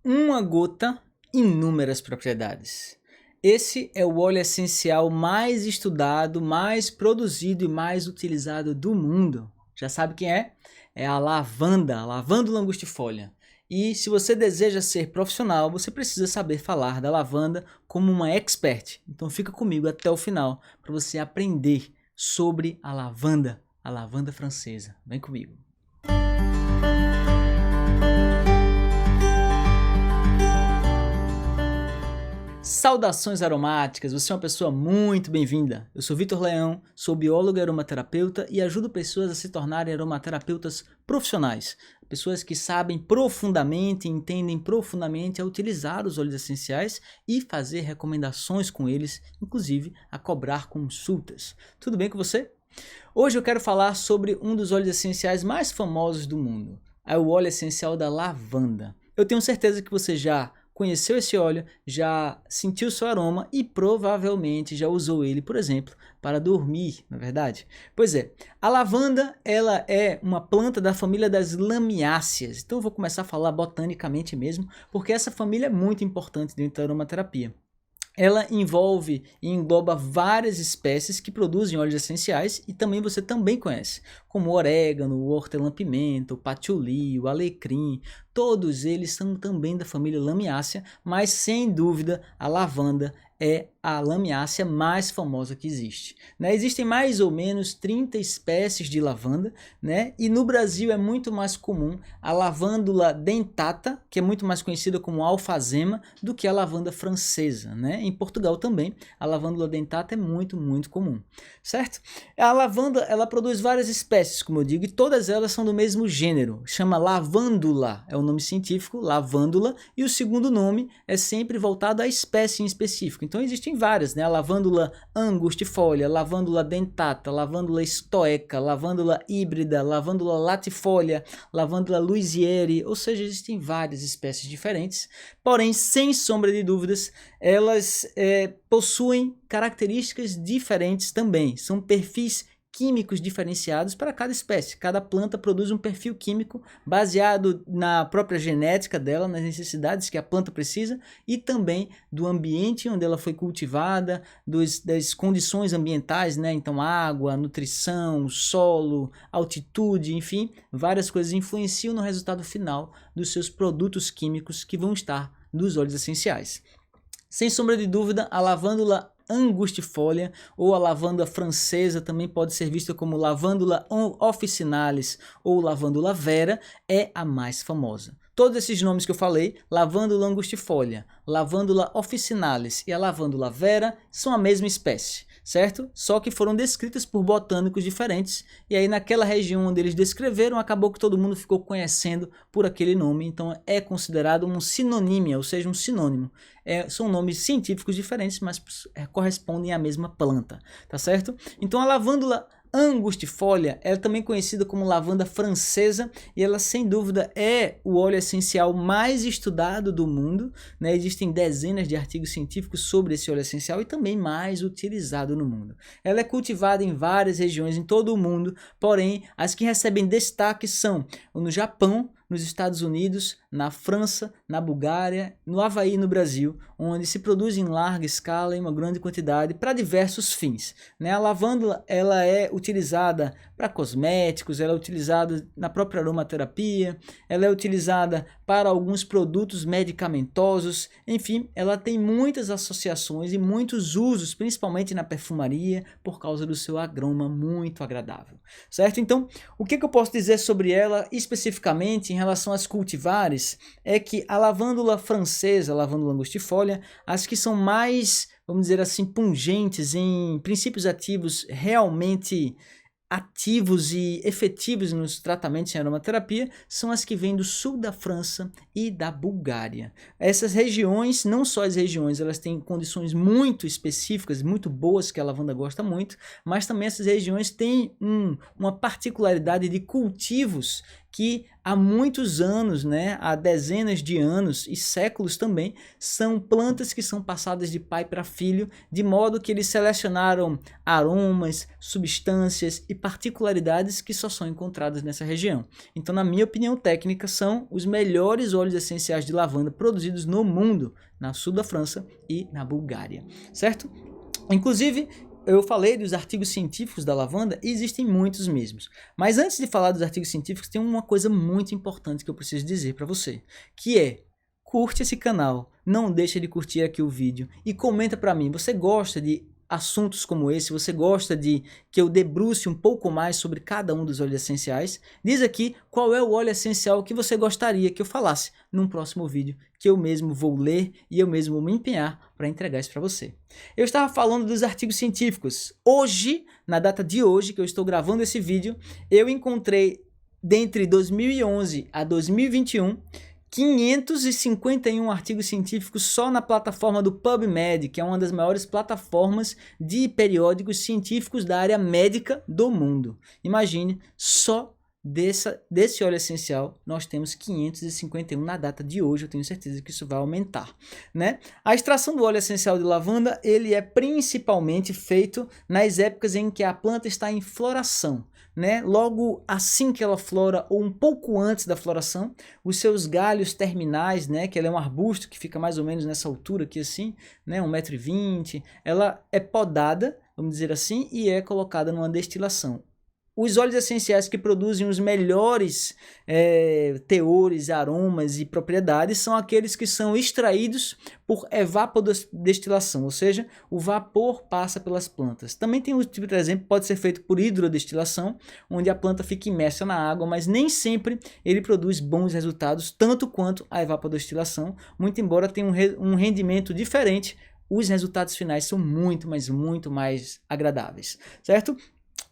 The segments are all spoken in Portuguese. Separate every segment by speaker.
Speaker 1: Uma gota, inúmeras propriedades. Esse é o óleo essencial mais estudado, mais produzido e mais utilizado do mundo. Já sabe quem é? É a lavanda, a lavândula angustifolia. E se você deseja ser profissional, você precisa saber falar da lavanda como uma expert. Então fica comigo até o final para você aprender sobre a lavanda francesa. Vem comigo. Saudações aromáticas, você é uma pessoa muito bem-vinda. Eu sou Vitor Leão, sou biólogo e aromaterapeuta e ajudo pessoas a se tornarem aromaterapeutas profissionais. Pessoas que sabem profundamente, entendem profundamente a utilizar os óleos essenciais e fazer recomendações com eles, inclusive a cobrar consultas. Tudo bem com você? Hoje eu quero falar sobre um dos óleos essenciais mais famosos do mundo. É o óleo essencial da lavanda. Eu tenho certeza que você já conheceu esse óleo, já sentiu seu aroma e provavelmente já usou ele, por exemplo, para dormir, não é verdade? Pois é, a lavanda ela é uma planta da família das lamiáceas. Então eu vou começar a falar botanicamente mesmo, porque essa família é muito importante dentro da aromaterapia. Ela envolve e engloba várias espécies que produzem óleos essenciais e também você também conhece, como o orégano, o hortelã-pimenta, o patchouli, o alecrim. Todos eles são também da família lamiácea, mas sem dúvida a lavanda é a lamiácea mais famosa que existe. Existem mais ou menos 30 espécies de lavanda, e no Brasil é muito mais comum a lavândula dentata, que é muito mais conhecida como alfazema, do que a lavanda francesa. Em Portugal também a lavândula dentata é muito comum, certo? A lavanda ela produz várias espécies, como eu digo, e todas elas são do mesmo gênero, chama lavândula, é o nome científico, lavândula, e o segundo nome é sempre voltado à espécie em específico. Então existem várias, a lavândula angustifolia, lavândula dentata, lavândula stoeca, lavândula híbrida, lavândula latifolia, lavândula louisieri, ou seja, existem várias espécies diferentes, porém, sem sombra de dúvidas, elas possuem características diferentes também, são perfis químicos diferenciados para cada espécie. Cada planta produz um perfil químico baseado na própria genética dela, nas necessidades que a planta precisa e também do ambiente onde ela foi cultivada, das condições ambientais, então água, nutrição, solo, altitude, enfim, várias coisas influenciam no resultado final dos seus produtos químicos que vão estar nos óleos essenciais. Sem sombra de dúvida, a lavândula angustifolia ou a lavanda francesa, também pode ser vista como lavândula officinalis ou lavândula vera, é a mais famosa. Todos esses nomes que eu falei, lavândula angustifolia, lavândula officinalis e a lavândula vera, são a mesma espécie, certo? Só que foram descritas por botânicos diferentes e aí naquela região onde eles descreveram, acabou que todo mundo ficou conhecendo por aquele nome, então é considerado um sinonímia, ou seja, um sinônimo. São nomes científicos diferentes, mas correspondem à mesma planta, tá certo? Então a lavândula angustifolia é também conhecida como lavanda francesa e ela sem dúvida é o óleo essencial mais estudado do mundo, Existem dezenas de artigos científicos sobre esse óleo essencial e também mais utilizado no mundo. Ela é cultivada em várias regiões em todo o mundo, porém as que recebem destaque são no Japão, nos Estados Unidos, na França, na Bulgária, no Havaí e no Brasil, onde se produz em larga escala em uma grande quantidade para diversos fins. A lavândula ela é utilizada para cosméticos, ela é utilizada na própria aromaterapia, ela é utilizada para alguns produtos medicamentosos, enfim, ela tem muitas associações e muitos usos, principalmente na perfumaria, por causa do seu aroma muito agradável, certo? Então, o que eu posso dizer sobre ela especificamente em relação às cultivares é que a lavândula francesa, a lavândula angustifolia, as que são mais, vamos dizer assim, pungentes em princípios ativos realmente ativos e efetivos nos tratamentos em aromaterapia são as que vêm do sul da França e da Bulgária. Essas regiões, não só as regiões, elas têm condições muito específicas, muito boas que a lavanda gosta muito, mas também essas regiões têm uma particularidade de cultivos que há muitos anos, né, há dezenas de anos e séculos também, são plantas que são passadas de pai para filho, de modo que eles selecionaram aromas, substâncias e particularidades que só são encontradas nessa região. Então, na minha opinião técnica, são os melhores óleos essenciais de lavanda produzidos no mundo, na sul da França e na Bulgária, certo? Inclusive, eu falei dos artigos científicos da lavanda e existem muitos mesmos. Mas antes de falar dos artigos científicos, tem uma coisa muito importante que eu preciso dizer para você, que é: curte esse canal, não deixa de curtir aqui o vídeo e comenta para mim, você gosta de assuntos como esse, você gosta de que eu debruce um pouco mais sobre cada um dos óleos essenciais? Diz aqui qual é o óleo essencial que você gostaria que eu falasse num próximo vídeo, que eu mesmo vou ler e eu mesmo vou me empenhar para entregar isso para você. Eu estava falando dos artigos científicos. Hoje, na data de hoje que eu estou gravando esse vídeo, eu encontrei, dentre 2011 a 2021, 551 artigos científicos só na plataforma do PubMed, que é uma das maiores plataformas de periódicos científicos da área médica do mundo. Imagine, só desse óleo essencial nós temos 551 na data de hoje. Eu tenho certeza que isso vai aumentar, né? A extração do óleo essencial de lavanda, ele é principalmente feito nas épocas em que a planta está em floração, né? Logo assim que ela flora ou um pouco antes da floração, os seus galhos terminais, né, que ela é um arbusto que fica mais ou menos nessa altura aqui assim, né, 1,20 m, ela é podada, vamos dizer assim, e é colocada numa destilação. Os óleos essenciais que produzem os melhores teores, aromas e propriedades são aqueles que são extraídos por evapodestilação, ou seja, o vapor passa pelas plantas. Também tem um tipo de exemplo, pode ser feito por hidrodestilação, onde a planta fica imersa na água, mas nem sempre ele produz bons resultados, tanto quanto a evapodestilação, muito embora tenha um rendimento diferente, os resultados finais são muito mais agradáveis, certo?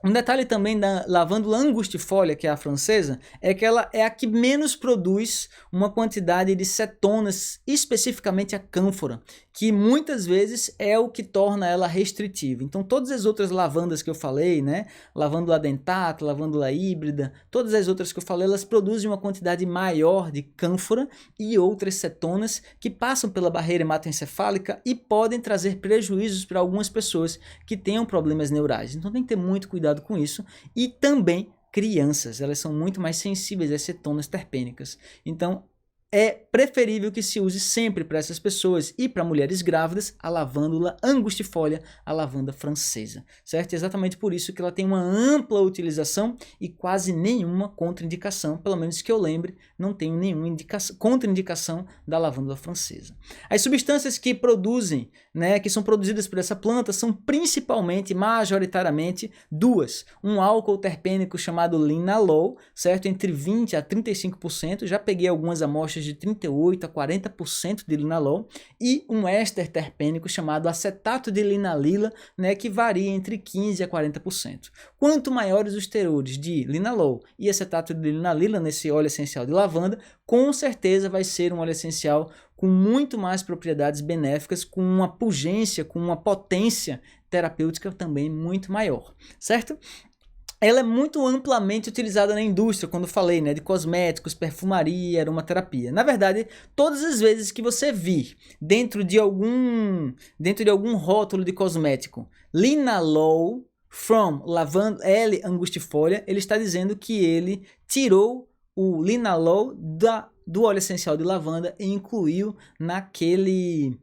Speaker 1: Um detalhe também da lavanda angustifolia, que é a francesa, é que ela é a que menos produz uma quantidade de cetonas, especificamente a cânfora, que muitas vezes é o que torna ela restritiva. Então todas as outras lavandas que eu falei, né, lavanda dentata, lavanda híbrida, todas as outras que eu falei, elas produzem uma quantidade maior de cânfora e outras cetonas que passam pela barreira hematoencefálica e podem trazer prejuízos para algumas pessoas que tenham problemas neurais. Então tem que ter muito cuidado com isso. E também crianças, elas são muito mais sensíveis às cetonas terpênicas. Então é preferível que se use sempre para essas pessoas e para mulheres grávidas a lavanda angustifolia, a lavanda francesa, certo? Exatamente por isso que ela tem uma ampla utilização e quase nenhuma contraindicação, pelo menos que eu lembre, não tenho nenhuma contraindicação da lavanda francesa. As substâncias que produzem, né, que são produzidas por essa planta são principalmente, majoritariamente, duas. Um álcool terpênico chamado linalool, certo? Entre 20 a 35%, já peguei algumas amostras de 38 a 40% de linalool, e um éster terpênico chamado acetato de linalila, né, que varia entre 15 a 40%. Quanto maiores os teores de linalool e acetato de linalila nesse óleo essencial de lavanda, com certeza vai ser um óleo essencial com muito mais propriedades benéficas, com uma pungência, com uma potência terapêutica também muito maior, certo? Ela é muito amplamente utilizada na indústria, quando falei, né, de cosméticos, perfumaria, aromaterapia. Na verdade, todas as vezes que você vir dentro de algum rótulo de cosmético, linalool from lavanda L angustifolia, ele está dizendo que ele tirou o linalool do óleo essencial de lavanda e incluiu naquele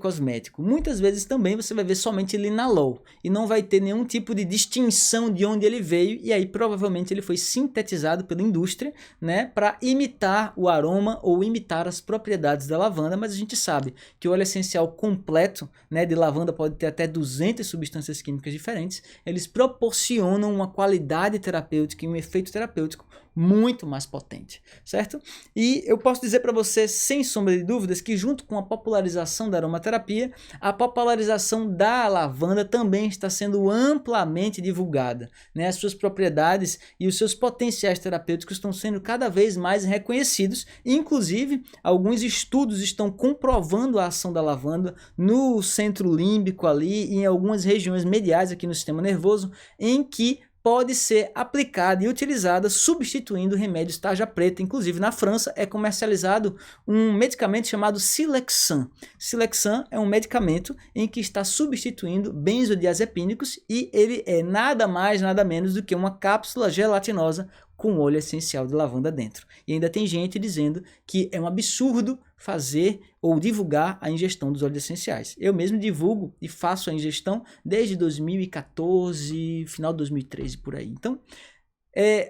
Speaker 1: cosmético. Muitas vezes também você vai ver somente linalool e não vai ter nenhum tipo de distinção de onde ele veio, e aí provavelmente ele foi sintetizado pela indústria, né, para imitar o aroma ou imitar as propriedades da lavanda, mas a gente sabe que o óleo essencial completo, né, de lavanda pode ter até 200 substâncias químicas diferentes, eles proporcionam uma qualidade terapêutica e um efeito terapêutico muito mais potente, certo? E eu posso dizer para você, sem sombra de dúvidas, que junto com a popularização da aromaterapia, a popularização da lavanda também está sendo amplamente divulgada, né? As suas propriedades e os seus potenciais terapêuticos estão sendo cada vez mais reconhecidos, inclusive alguns estudos estão comprovando a ação da lavanda no centro límbico ali e em algumas regiões mediais aqui no sistema nervoso, em que pode ser aplicada e utilizada substituindo remédios tarja preta. Inclusive, na França é comercializado um medicamento chamado Silexan. Silexan é um medicamento em que está substituindo benzodiazepínicos e ele é nada mais, nada menos do que uma cápsula gelatinosa com óleo essencial de lavanda dentro. E ainda tem gente dizendo que é um absurdo fazer ou divulgar a ingestão dos óleos essenciais. Eu mesmo divulgo e faço a ingestão desde 2014, final de 2013, por aí. Então,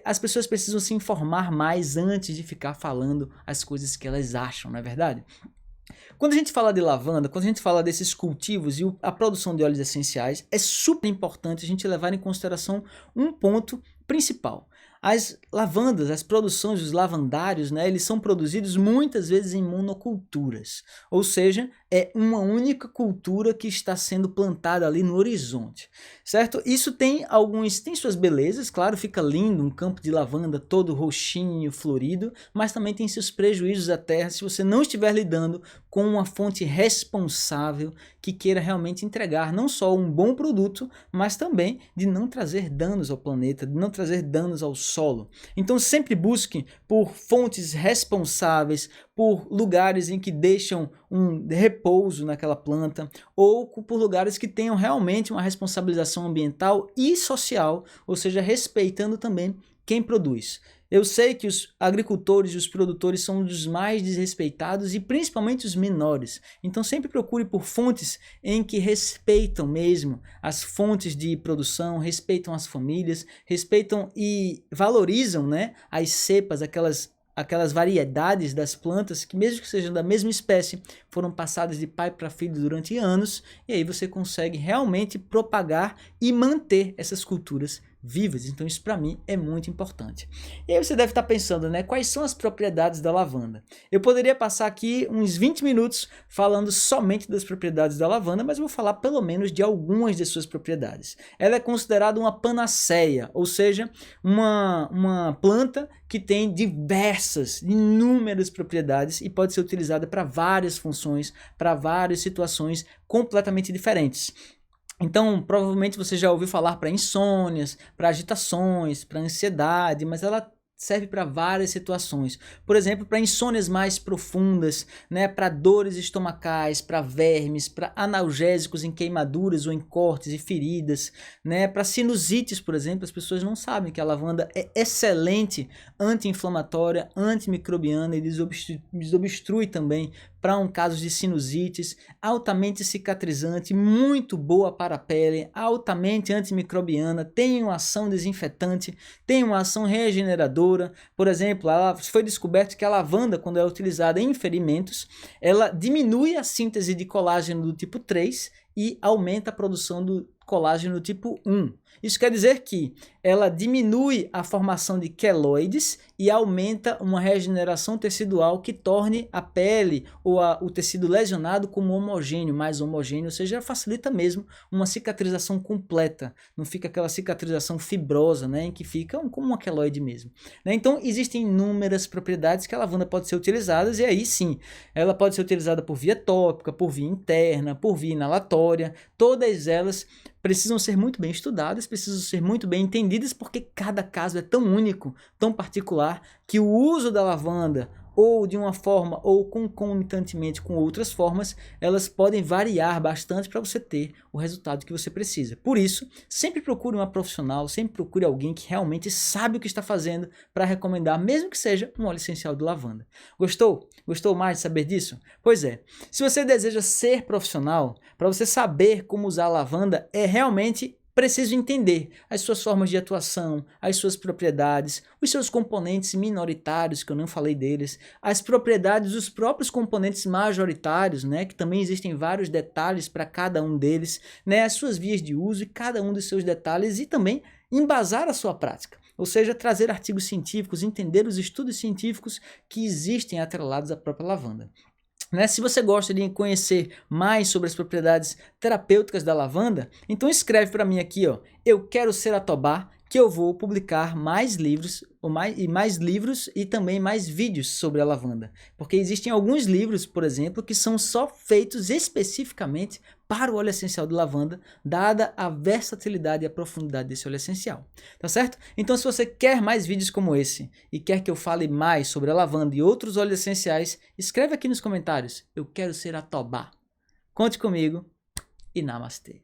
Speaker 1: as pessoas precisam se informar mais antes de ficar falando as coisas que elas acham, não é verdade? Quando a gente fala de lavanda, quando a gente fala desses cultivos e a produção de óleos essenciais, é super importante a gente levar em consideração um ponto principal. As lavandas, as produções dos lavandários, né, eles são produzidos muitas vezes em monoculturas, ou seja, é uma única cultura que está sendo plantada ali no horizonte, certo? Isso tem suas belezas, claro, fica lindo um campo de lavanda todo roxinho, florido, mas também tem seus prejuízos à terra se você não estiver lidando com uma fonte responsável que queira realmente entregar não só um bom produto, mas também de não trazer danos ao planeta, de não trazer danos ao solo. Então sempre busque por fontes responsáveis, por lugares em que deixam um repouso naquela planta, ou por lugares que tenham realmente uma responsabilização ambiental e social, ou seja, respeitando também quem produz. Eu sei que os agricultores e os produtores são um dos mais desrespeitados e principalmente os menores. Então sempre procure por fontes em que respeitam mesmo as fontes de produção, respeitam as famílias, respeitam e valorizam, né, as cepas, aquelas variedades das plantas que, mesmo que sejam da mesma espécie, foram passadas de pai para filho durante anos, e aí você consegue realmente propagar e manter essas culturas vivas. Então isso para mim é muito importante. E aí você deve estar pensando, né, quais são as propriedades da lavanda? Eu poderia passar aqui uns 20 minutos falando somente das propriedades da lavanda, mas eu vou falar pelo menos de algumas de suas propriedades. Ela é considerada uma panaceia, ou seja, uma planta que tem inúmeras propriedades e pode ser utilizada para várias funções, para várias situações completamente diferentes. Então, provavelmente você já ouviu falar para insônias, para agitações, para ansiedade, mas ela serve para várias situações. Por exemplo, para insônias mais profundas, né, para dores estomacais, para vermes, para analgésicos em queimaduras ou em cortes e feridas, né, para sinusites, por exemplo. As pessoas não sabem que a lavanda é excelente anti-inflamatória, antimicrobiana e desobstrui também para um caso de sinusites, altamente cicatrizante, muito boa para a pele, altamente antimicrobiana, tem uma ação desinfetante, tem uma ação regeneradora. Por exemplo, foi descoberto que a lavanda, quando é utilizada em ferimentos, ela diminui a síntese de colágeno do tipo 3 e aumenta a produção do colágeno do tipo 1. Isso quer dizer que ela diminui a formação de queloides e aumenta uma regeneração tecidual que torne a pele ou o tecido lesionado como homogêneo, mais homogêneo, ou seja, facilita mesmo uma cicatrização completa, não fica aquela cicatrização fibrosa, né, em que fica como uma queloide mesmo. Né? Então existem inúmeras propriedades que a lavanda pode ser utilizada e aí sim, ela pode ser utilizada por via tópica, por via interna, por via inalatória, todas elas precisam ser muito bem estudadas, precisam ser muito bem entendidas, porque cada caso é tão único, tão particular, que o uso da lavanda, ou de uma forma, ou concomitantemente com outras formas, elas podem variar bastante para você ter o resultado que você precisa. Por isso, sempre procure uma profissional, sempre procure alguém que realmente sabe o que está fazendo para recomendar, mesmo que seja um óleo essencial de lavanda. Gostou? Gostou mais de saber disso? Pois é, se você deseja ser profissional, para você saber como usar a lavanda, é realmente preciso entender as suas formas de atuação, as suas propriedades, os seus componentes minoritários, que eu não falei deles, as propriedades dos próprios componentes majoritários, né, que também existem vários detalhes para cada um deles, né, as suas vias de uso e cada um dos seus detalhes e também embasar a sua prática. Ou seja, trazer artigos científicos, entender os estudos científicos que existem atrelados à própria lavanda. Né? Se você gosta de conhecer mais sobre as propriedades terapêuticas da lavanda, então escreve para mim aqui, ó, eu quero ser Atobá, que eu vou publicar mais livros e também mais vídeos sobre a lavanda. Porque existem alguns livros, por exemplo, que são só feitos especificamente para o óleo essencial de lavanda, dada a versatilidade e a profundidade desse óleo essencial. Tá certo? Então, se você quer mais vídeos como esse e quer que eu fale mais sobre a lavanda e outros óleos essenciais, escreve aqui nos comentários. Eu quero ser a Tobá. Conte comigo e namastê.